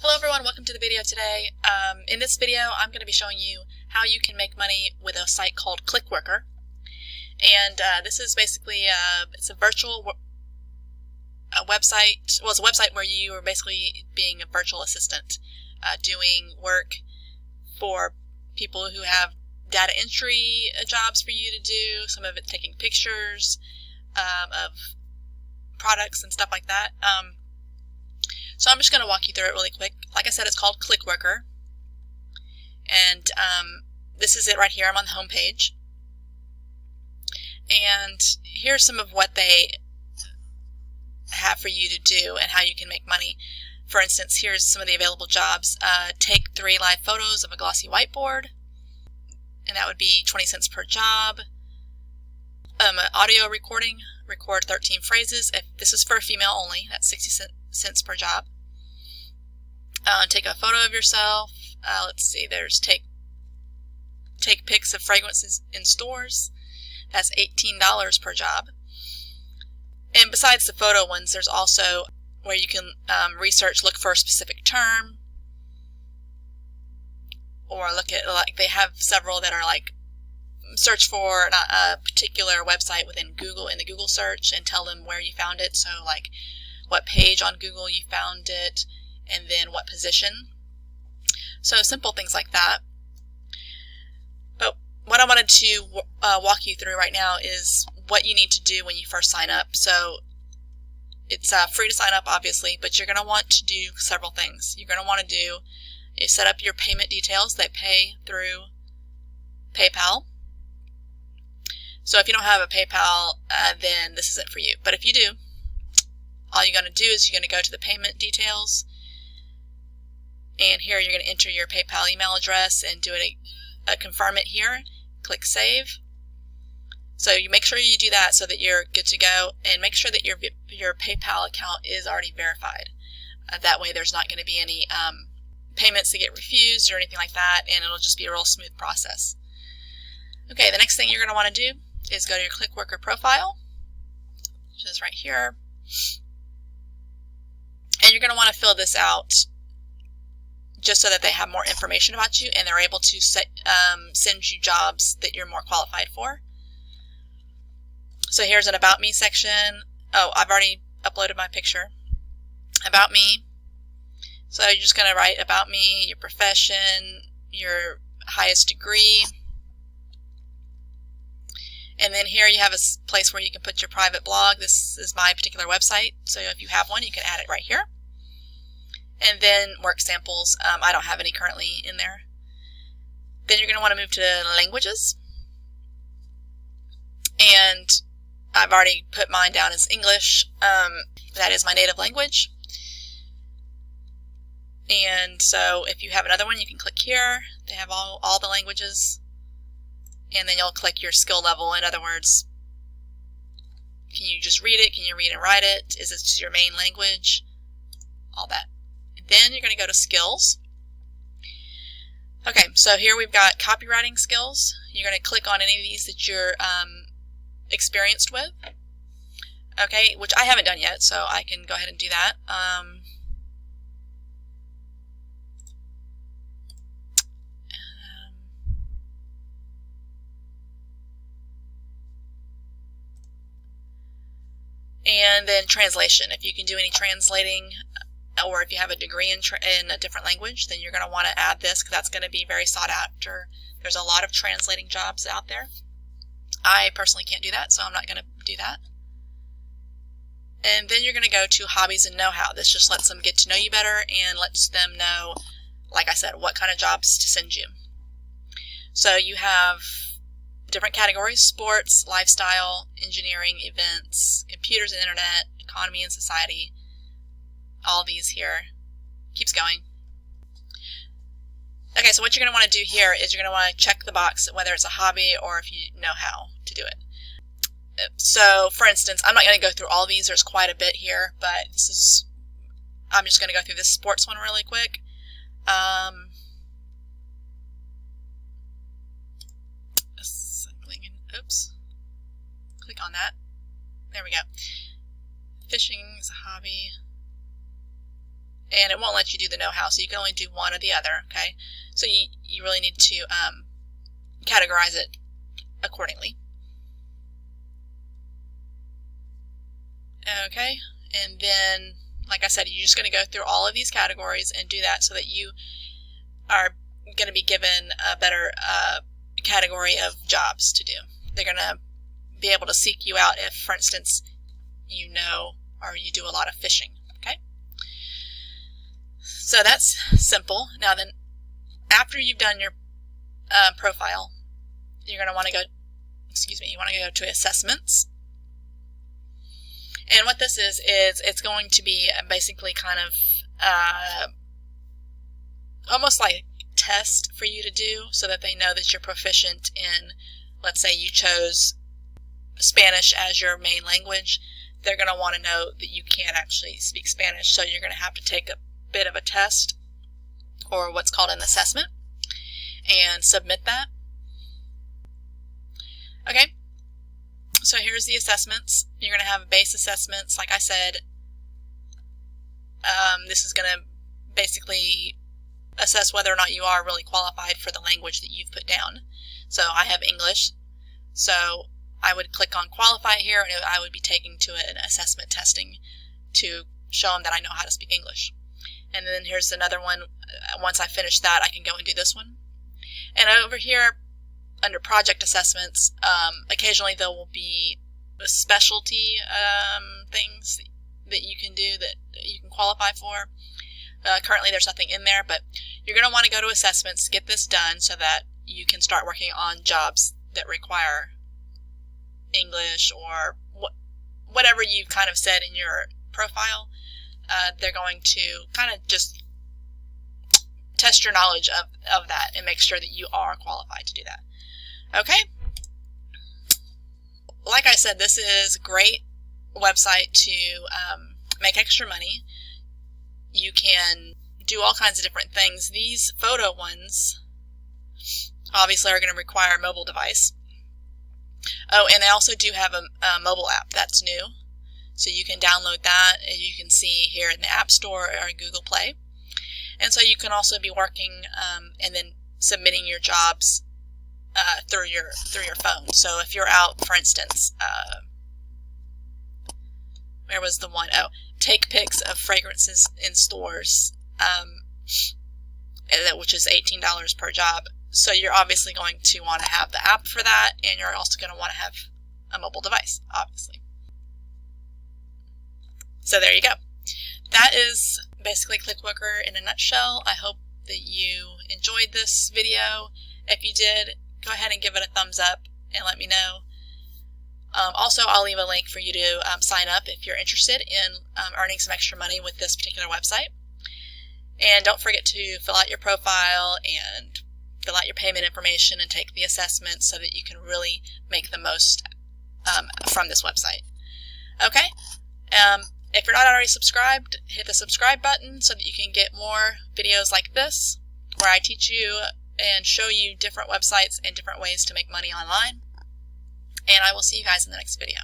Hello everyone, welcome to the video today. In this video I'm going to be showing you how you can make money with a site called ClickWorker. And this is basically it's a virtual website. Well, it's a website where you are basically being a virtual assistant, doing work for people who have data entry jobs for you to do, some of it taking pictures of products and stuff like that. So I'm just going to walk you through it really quick. Like I said, it's called ClickWorker. And this is it right here. I'm on the home page. And here's some of what they have for you to do and how you can make money. For instance, here's some of the available jobs. Take 3 live photos of a glossy whiteboard, and that would be 20 cents per job. Audio recording, record 13 phrases. If this is for female only, that's 60 cents per job. Take a photo of yourself. Let's see, there's take pics of fragrances in stores. That's $18 per job. And besides the photo ones, there's also where you can research, look for a specific term, or look at, like, they have several that are like search for a particular website within Google, in the Google search, and tell them where you found it. So like what page on Google you found it, and then what position. So simple things like that. But what I wanted to walk you through right now is what you need to do when you first sign up. So it's free to sign up, obviously, but you're going to want to do several things. You're going to want to do is set up your payment details. They pay through PayPal. So if you don't have a PayPal, then this isn't for you. But if you do, all you're going to do is you're going to go to the payment details, and here you're going to enter your PayPal email address and do it, confirm it here, click save. So you make sure you do that so that you're good to go, and make sure that your PayPal account is already verified. That way there's not going to be any payments that get refused or anything like that, and it'll just be a real smooth process. Okay, the next thing you're going to want to do is go to your ClickWorker profile, which is right here. And you're going to want to fill this out just so that they have more information about you and they're able to send you jobs that you're more qualified for. So here's an About Me section. Oh, I've already uploaded my picture. About Me. So you're just going to write about me, your profession, your highest degree. And then here you have a place where you can put your private blog. This is my particular website, so if you have one, you can add it right here. And then work samples. I don't have any currently in there. Then you're going to want to move to languages. And I've already put mine down as English. That is my native language. And so if you have another one, you can click here. They have all the languages. And then you'll click your skill level. In other words, can you just read it? Can you read and write it? Is it your main language? All that. And then you're going to go to skills. Okay, so here we've got copywriting skills. You're going to click on any of these that you're experienced with. Okay, which I haven't done yet, so I can go ahead and do that. And then translation. If you can do any translating, or if you have a degree in a different language, then you're going to want to add this, because that's going to be very sought after. There's a lot of translating jobs out there. I personally can't do that, so I'm not going to do that. And then you're going to go to hobbies and know-how. This just lets them get to know you better and lets them know, like I said, what kind of jobs to send you. So you have different categories: sports, lifestyle, engineering, events, computers and internet, economy and society. All these here. Keeps going. Okay, so what you're going to want to do here is you're going to want to check the box whether it's a hobby or if you know how to do it. So, for instance, I'm not going to go through all these. There's quite a bit here, but I'm just going to go through this sports one really quick. Oops. Click on that. There we go. Fishing is a hobby. and it won't let you do the know-how, so you can only do one or the other, okay? So you really need to categorize it accordingly. Okay, and then, like I said, you're just going to go through all of these categories and do that so that you are going to be given a better category of jobs to do. They're going to be able to seek you out if, for instance, you know or you do a lot of fishing, okay? So that's simple. Now then, after you've done your profile, you're going to want to go, you want to go to assessments. And what this is it's going to be basically kind of almost like a test for you to do so that they know that you're proficient in, let's say you chose Spanish as your main language. They're going to want to know that you can't actually speak Spanish, so you're going to have to take a bit of a test, or what's called an assessment, and submit that. Okay, so here's the assessments. You're going to have base assessments, like I said. This is going to basically assess whether or not you are really qualified for the language that you've put down. So I have English, so I would click on qualify here, and I would be taken to an assessment testing to show them that I know how to speak English. And then here's another one. Once I finish that, I can go and do this one. And over here, under project assessments, occasionally there will be specialty things that you can do that you can qualify for. Currently there's nothing in there, but you're going to want to go to assessments, get this done so that you can start working on jobs that require English or whatever you've kind of said in your profile. They're going to kind of just test your knowledge of that and make sure that you are qualified to do that. Okay? Like I said, this is a great website to make extra money. You can do all kinds of different things. These photo ones obviously are going to require a mobile device. Oh, and they also do have a mobile app that's new. So you can download that, and you can see here in the App Store or Google Play. And so you can also be working and then submitting your jobs through your phone. So if you're out, for instance, where was the one? Oh, take pics of fragrances in stores, which is $18 per job. So you're obviously going to want to have the app for that, and you're also going to want to have a mobile device, obviously. So there you go. That is basically ClickWorker in a nutshell. I hope that you enjoyed this video. If you did, go ahead and give it a thumbs up and let me know. Also, I'll leave a link for you to sign up if you're interested in earning some extra money with this particular website. And don't forget to fill out your profile and fill out your payment information and take the assessment so that you can really make the most from this website. Okay? If you're not already subscribed, hit the subscribe button so that you can get more videos like this, where I teach you and show you different websites and different ways to make money online. And I will see you guys in the next video.